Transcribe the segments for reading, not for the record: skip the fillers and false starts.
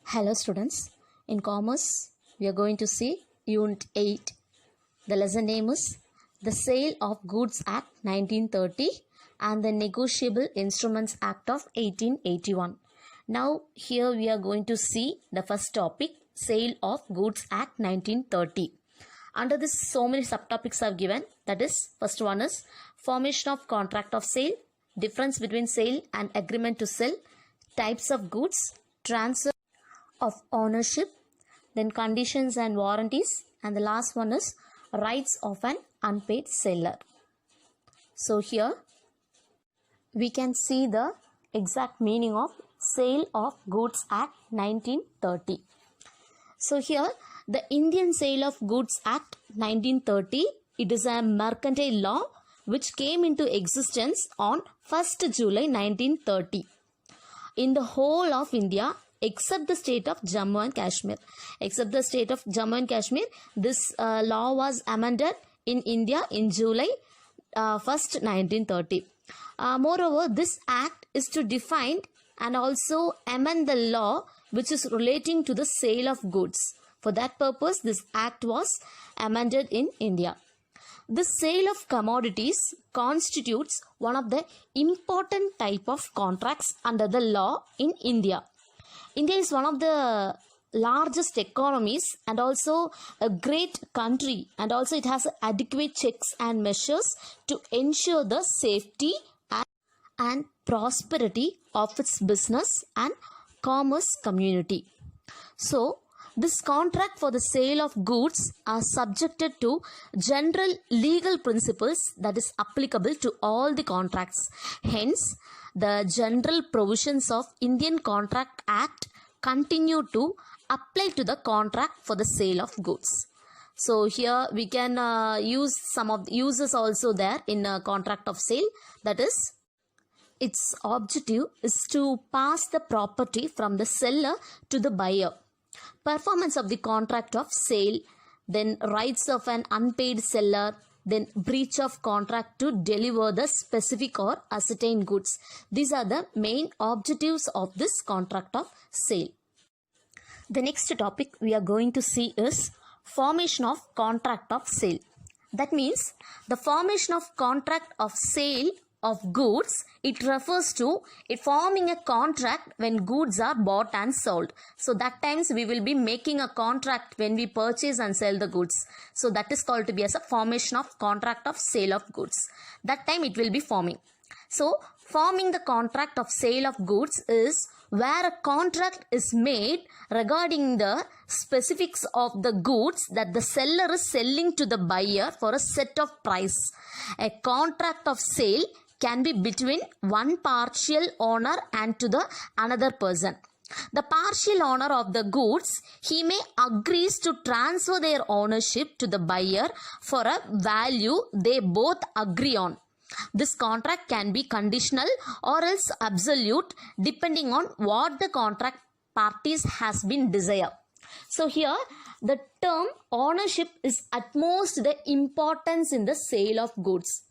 Hello students, in Commerce we are going to see Unit 8. The lesson name is The Sale of Goods Act 1930 and the Negotiable Instruments Act of 1881. Now here we are going to see the first topic, Sale of Goods Act 1930. Under this so many subtopics are given, that is first one is formation of contract of sale, difference between sale and agreement to sell, types of goods, transfer of ownership, then conditions and warranties, and the last one is rights of an unpaid seller. So here we can see the exact meaning of Sale of Goods Act 1930. So here the Indian Sale of Goods Act 1930, it is a mercantile law which came into existence on 1st July 1930 in the whole of India except the state of Jammu and Kashmir. Except the state of Jammu and Kashmir, this law was amended in India in July 1st, 1930. Moreover, this act is to define and also amend the law which is relating to the sale of goods. For that purpose, this act was amended in India. The sale of commodities constitutes one of the important type of contracts under the law in India. India is one of the largest economies and also a great country, and also it has adequate checks and measures to ensure the safety and prosperity of its business and commerce community. So, this contract for the sale of goods are subjected to general legal principles that is applicable to all the contracts. Hence, the general provisions of Indian Contract Act continue to apply to the contract for the sale of goods. So here we can use some of the uses also there in a contract of sale. That is, its objective is to pass the property from the seller to the buyer. Performance of the contract of sale, then rights of an unpaid seller, then breach of contract to deliver the specific or ascertained goods. These are the main objectives of this contract of sale. The next topic we are going to see is formation of contract of sale. That means the formation of contract of sale of goods, it refers to forming a contract when goods are bought and sold. So that times we will be making a contract when we purchase and sell the goods. So that is called to be as a formation of contract of sale of goods. That time it will be forming. So forming the contract of sale of goods is where a contract is made regarding the specifics of the goods that the seller is selling to the buyer for a set of price. A contract of sale can be between one partial owner and to the another person. The partial owner of the goods, he may agrees to transfer their ownership to the buyer for a value they both agree on. This contract can be conditional or else absolute depending on what the contract parties has been desired. So here the term ownership is at most the importance in the sale of goods.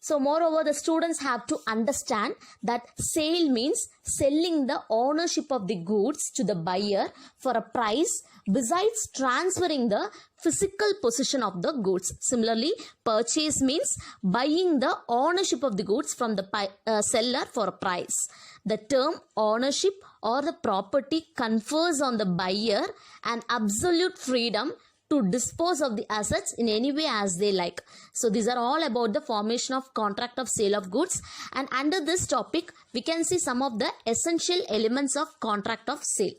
So moreover, the students have to understand that sale means selling the ownership of the goods to the buyer for a price besides transferring the physical possession of the goods. Similarly, purchase means buying the ownership of the goods from the seller for a price. The term ownership or the property confers on the buyer an absolute freedom to dispose of the assets in any way as they like. So these are all about the formation of contract of sale of goods, and under this topic we can see some of the essential elements of contract of sale.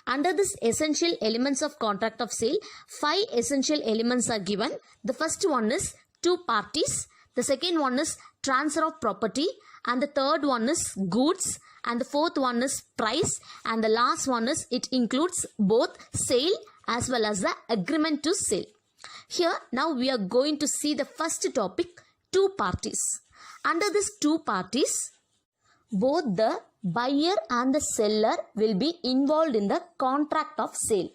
Under this essential elements of contract of sale, 5 essential elements are given. The first one is two parties, the second one is transfer of property, and the third one is goods, and the fourth one is price, and the last one is it includes both sale as well as the agreement to sell. Here now we are going to see the first topic, two parties. Under this two parties, both the buyer and the seller will be involved in the contract of sale.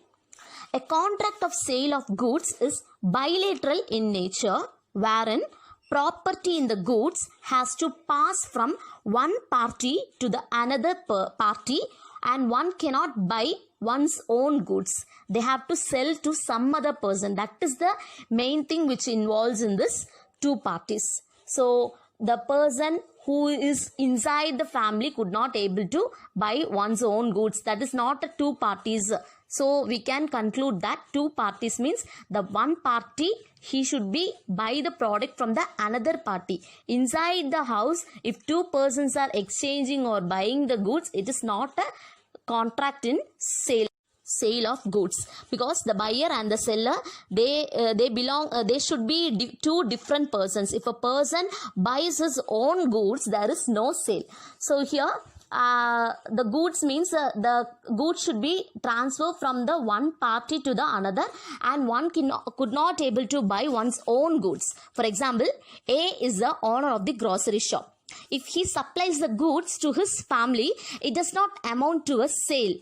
A contract of sale of goods is bilateral in nature, wherein property in the goods has to pass from one party to the another party and one cannot buy one's own goods. They have to sell to some other person. That is the main thing which involves in this two parties. So the person who is inside the family could not able to buy one's own goods. That is not a two parties. So we can conclude that two parties means the one party, he should be buy the product from the another party. Inside the house, if two persons are exchanging or buying the goods, it is not a contract in sale of goods, because the buyer and the seller, they should be two different persons. If a person buys his own goods, there is no sale. So here the goods means the goods should be transferred from the one party to the another, and one could not able to buy one's own goods. For example, A is the owner of the grocery shop. If he supplies the goods to his family, it does not amount to a sale,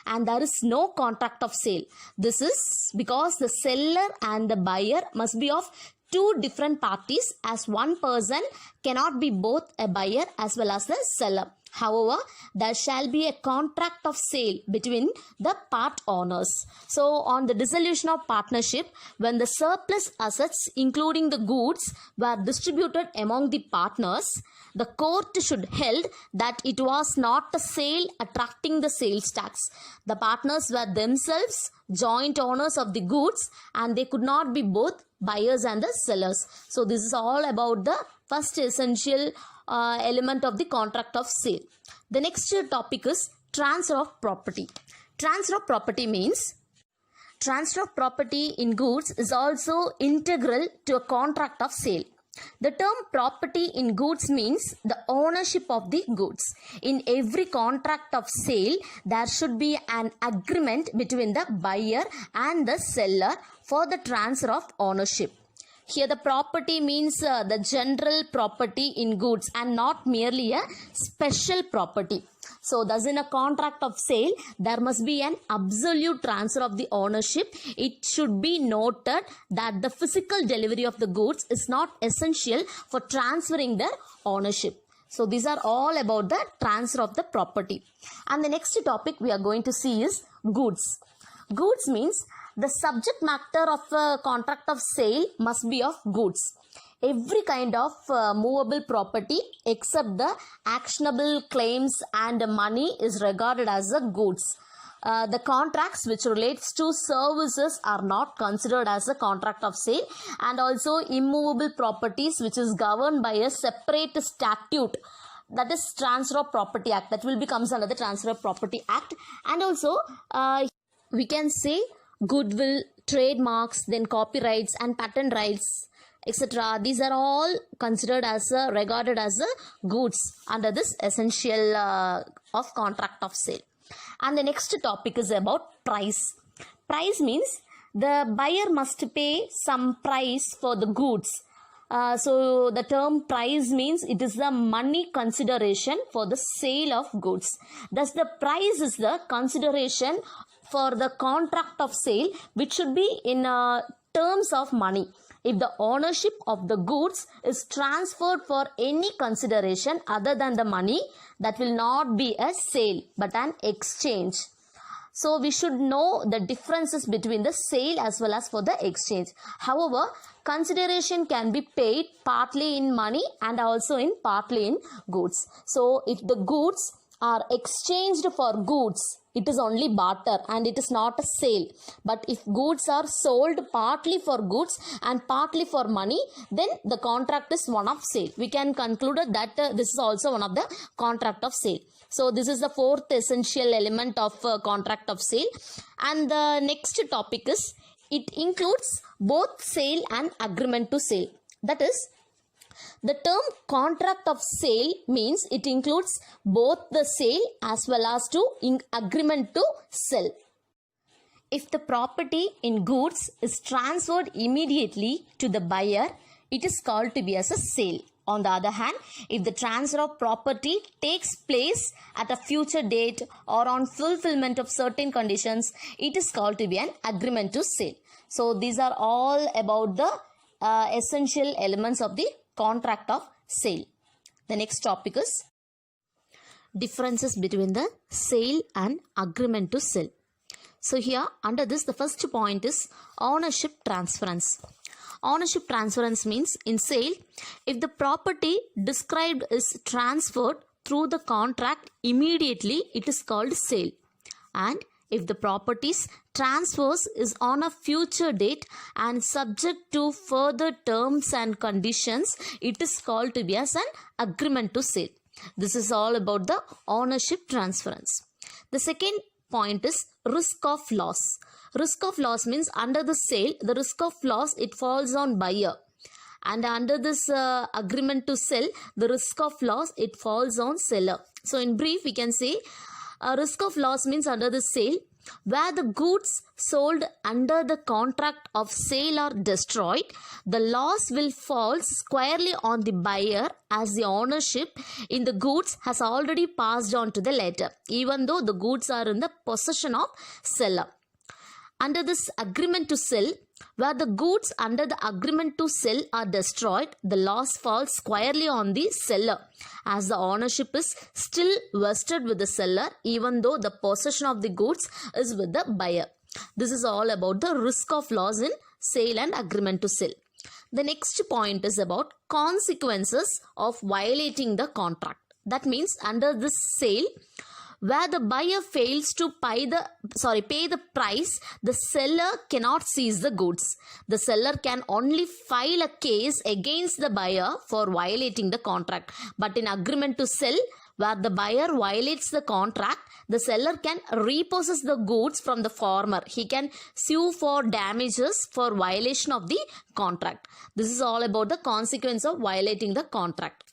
and there is no contract of sale. This is because the seller and the buyer must be of two different parties, as one person cannot be both a buyer as well as the seller. However, there shall be a contract of sale between the part owners. So on the dissolution of partnership, when the surplus assets including the goods were distributed among the partners, the court should held that it was not a sale attracting the sales tax. The partners were themselves joint owners of the goods, and they could not be both buyers and the sellers. So this is all about the first essential element of the contract of sale. The next topic is transfer of property. Transfer of property means transfer of property in goods is also integral to a contract of sale. The term property in goods means the ownership of the goods. In every contract of sale, there should be an agreement between the buyer and the seller for the transfer of ownership. Here the property means the general property in goods and not merely a special property. So thus in a contract of sale, there must be an absolute transfer of the ownership. It should be noted that the physical delivery of the goods is not essential for transferring their ownership. So these are all about the transfer of the property. And the next topic we are going to see is goods. Goods means the subject matter of a contract of sale must be of goods. Every kind of movable property except the actionable claims and money is regarded as a goods. The contracts which relates to services are not considered as a contract of sale, and also immovable properties which is governed by a separate statute, that is Transfer of Property Act, that will becomes another Transfer of Property Act. And also we can say goodwill, trademarks, then copyrights and patent rights, etc. These are all considered as regarded as goods under this essential of contract of sale. And the next topic is about price. Price means the buyer must pay some price for the goods. So the term price means it is the money consideration for the sale of goods. Thus the price is the consideration for the contract of sale, which should be in terms of money. If the ownership of the goods is transferred for any consideration other than the money, that will not be a sale but an exchange. So we should know the differences between the sale as well as for the exchange. However, consideration can be paid partly in money and also in partly in goods. So if the goods are exchanged for goods, it is only barter and it is not a sale. But if goods are sold partly for goods and partly for money, then the contract is one of sale. We can conclude that this is also one of the contract of sale. So this is the fourth essential element of contract of sale. And the next topic is it includes both sale and agreement to sale. That is, the term contract of sale means it includes both the sale as well as to agreement to sell. If the property in goods is transferred immediately to the buyer, it is called to be as a sale. On the other hand, if the transfer of property takes place at a future date or on fulfillment of certain conditions, it is called to be an agreement to sale. So these are all about the essential elements of the contract of sale. The next topic is differences between the sale and agreement to sell. So here under this, the first point is ownership transference. Ownership transference means in sale, if the property described is transferred through the contract immediately, it is called sale. And if the property's transfers is on a future date and subject to further terms and conditions, it is called to be as an agreement to sale. This is all about the ownership transference. The second point is risk of loss. Risk of loss means under the sale, the risk of loss, it falls on buyer. And under this agreement to sell, the risk of loss, it falls on seller. So in brief, we can say risk of loss means under the sale, where the goods sold under the contract of sale are destroyed, the loss will fall squarely on the buyer as the ownership in the goods has already passed on to the latter, even though the goods are in the possession of seller. Under this agreement to sell, where the goods under the agreement to sell are destroyed, the loss falls squarely on the seller as the ownership is still vested with the seller, even though the possession of the goods is with the buyer. This is all about the risk of loss in sale and agreement to sell. The next point is about consequences of violating the contract. That means under this sale, where the buyer fails to pay the price, the seller cannot seize the goods. The seller can only file a case against the buyer for violating the contract. But in agreement to sell, where the buyer violates the contract, the seller can repossess the goods from the former. He can sue for damages for violation of the contract. This is all about the consequence of violating the contract.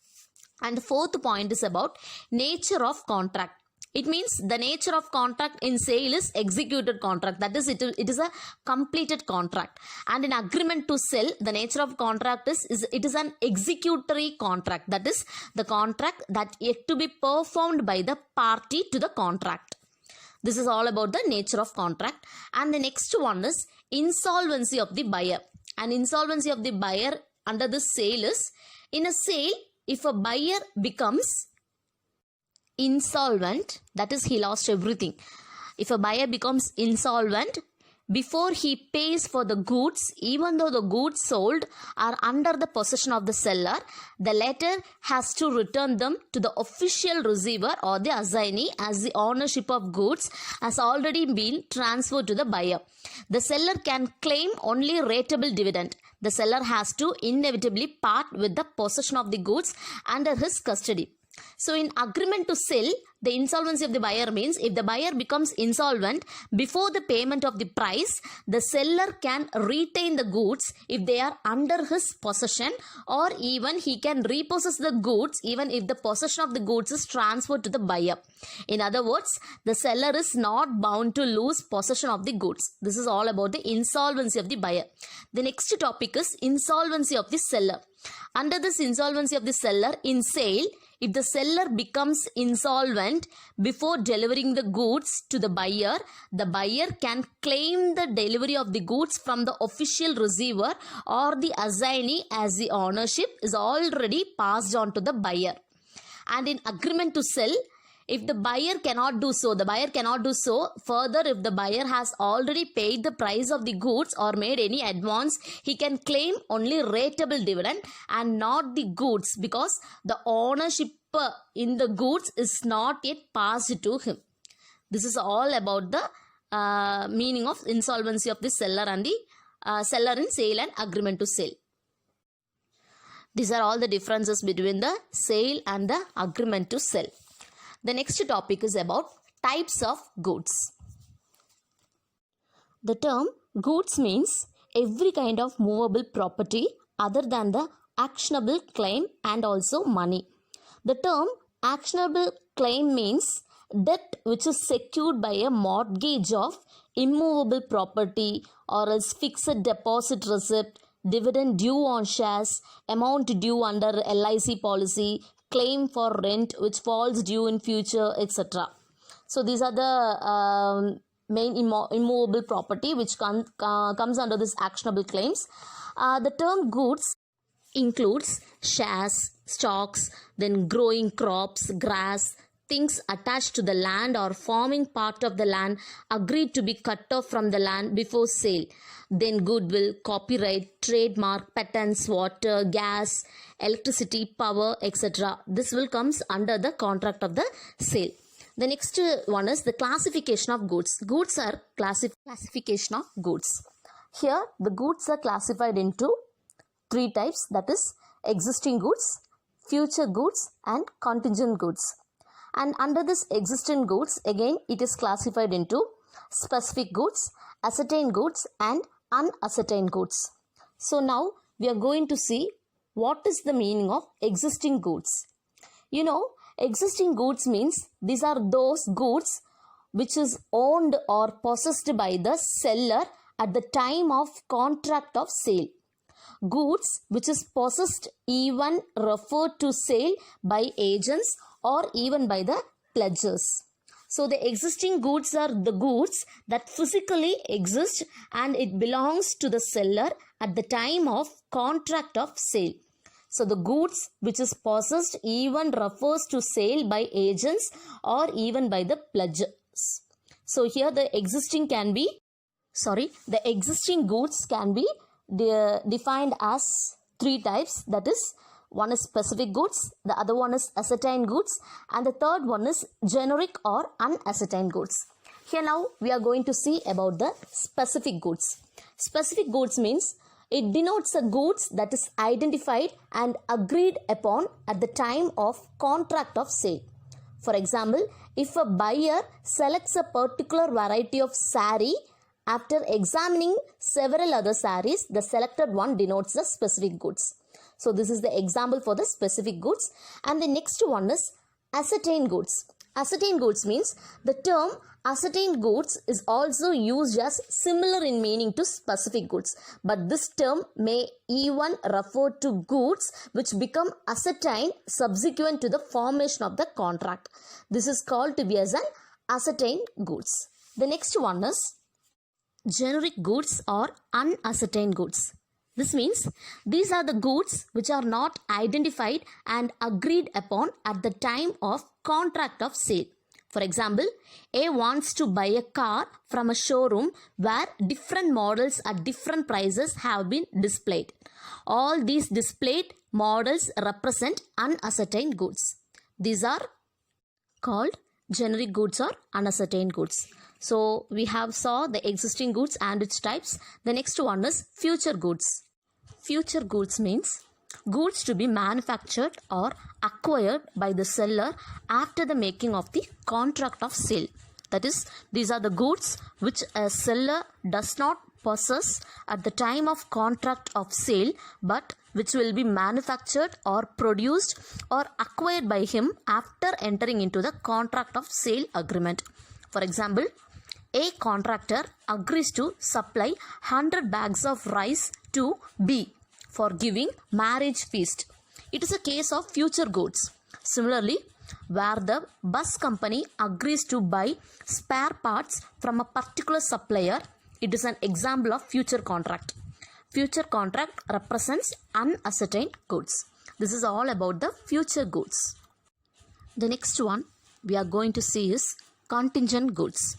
And the fourth point is about nature of contract. It means the nature of contract in sale is executed contract. That is, it is a completed contract. And in agreement to sell, the nature of contract is it is an executory contract. That is, the contract that yet to be performed by the party to the contract. This is all about the nature of contract. And the next one is insolvency of the buyer. And insolvency of the buyer under the sale is, in a sale, if a buyer becomes insolvent, that is, he lost everything. If a buyer becomes insolvent, before he pays for the goods, even though the goods sold are under the possession of the seller, the latter has to return them to the official receiver or the assignee, as the ownership of goods has already been transferred to the buyer. The seller can claim only rateable dividend. The seller has to inevitably part with the possession of the goods under his custody. So in agreement to sell, the insolvency of the buyer means if the buyer becomes insolvent before the payment of the price, the seller can retain the goods if they are under his possession, or even he can repossess the goods even if the possession of the goods is transferred to the buyer. In other words, the seller is not bound to lose possession of the goods. This is all about the insolvency of the buyer. The next topic is insolvency of the seller. Under this insolvency of the seller in sale, if the seller becomes insolvent before delivering the goods to the buyer can claim the delivery of the goods from the official receiver or the assignee, as the ownership is already passed on to the buyer. And in agreement to sell, if the buyer cannot do so, further, if the buyer has already paid the price of the goods or made any advance, he can claim only rateable dividend and not the goods, because the ownership in the goods is not yet passed to him. This is all about the meaning of insolvency of the seller and the seller in sale and agreement to sell. These are all the differences between the sale and the agreement to sell. The next topic is about types of goods. The term goods means every kind of movable property other than the actionable claim and also money. The term actionable claim means debt which is secured by a mortgage of immovable property, or else fixed deposit receipt, dividend due on shares, amount due under LIC policy, claim for rent which falls due in future, etc. So these are the main immovable property which comes under this actionable claims. The term goods includes shares, stocks, then growing crops, grass, things attached to the land or forming part of the land agreed to be cut off from the land before sale. Then goodwill, copyright, trademark, patents, water, gas, electricity, power, etc. This will comes under the contract of the sale. The next one is the classification of goods. Goods are classification of goods. Here the goods are classified into three types, that is existing goods, future goods and contingent goods. And under this existing goods, again it is classified into specific goods, ascertained goods and unascertained goods. So now we are going to see what is the meaning of existing goods. You know, existing goods means these are those goods which is owned or possessed by the seller at the time of contract of sale. Goods which is possessed even referred to sale by agents or even by the pledgers. So the existing goods are the goods that physically exist and it belongs to the seller at the time of contract of sale. So the goods which is possessed even refers to sale by agents or even by the pledgers. So here the existing goods can be defined as three types, that is, one is specific goods, the other one is ascertained goods and the third one is generic or unascertained goods. Here now we are going to see about the specific goods. Specific goods means it denotes a goods that is identified and agreed upon at the time of contract of sale. For example, if a buyer selects a particular variety of saree after examining several other sarees, the selected one denotes the specific goods. So this is the example for the specific goods. And the next one is ascertained goods. Ascertained goods means the term ascertained goods is also used as similar in meaning to specific goods. But this term may even refer to goods which become ascertained subsequent to the formation of the contract. This is called to be as an ascertained goods. The next one is generic goods or unascertained goods. This means these are the goods which are not identified and agreed upon at the time of contract of sale. For example, A wants to buy a car from a showroom where different models at different prices have been displayed. All these displayed models represent unascertained goods. These are called generic goods or unascertained goods. So we have saw the existing goods and its types. The next one is future goods. Future goods means goods to be manufactured or acquired by the seller after the making of the contract of sale. That is, these are the goods which a seller does not possess at the time of contract of sale, but which will be manufactured or produced or acquired by him after entering into the contract of sale agreement. For example, A contractor agrees to supply 100 bags of rice to B for giving marriage feast. It is a case of future goods. Similarly, where the bus company agrees to buy spare parts from a particular supplier, it is an example of future contract. Future contract represents unascertained goods. This is all about the future goods. The next one we are going to see is contingent goods.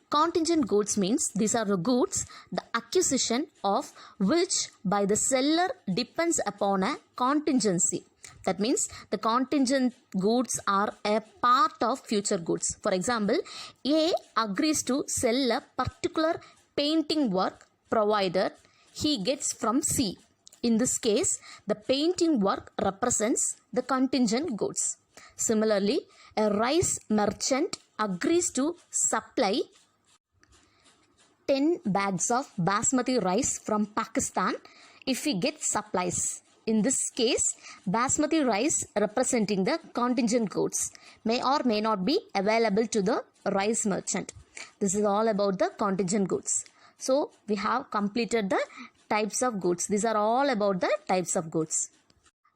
Contingent goods means these are the goods the acquisition of which by the seller depends upon a contingency. That means the contingent goods are a part of future goods. For example, A agrees to sell a particular painting work provided he gets from C. In this case, the painting work represents the contingent goods. Similarly, a rice merchant agrees to supply 10 bags of basmati rice from Pakistan if he gets supplies. In this case, basmati rice representing the contingent goods may or may not be available to the rice merchant. This is all about the contingent goods. So we have completed the types of goods. These are all about the types of goods.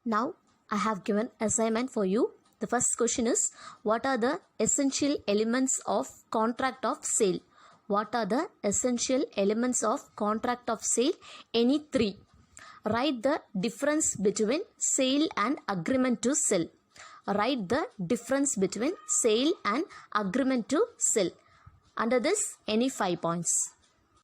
Now I have given assignment for you. The first question is, what are the essential elements of contract of sale? What are the essential elements of contract of sale? Any three. Write the difference between sale and agreement to sell. write the difference between sale and agreement to sell. Under this, any 5 points.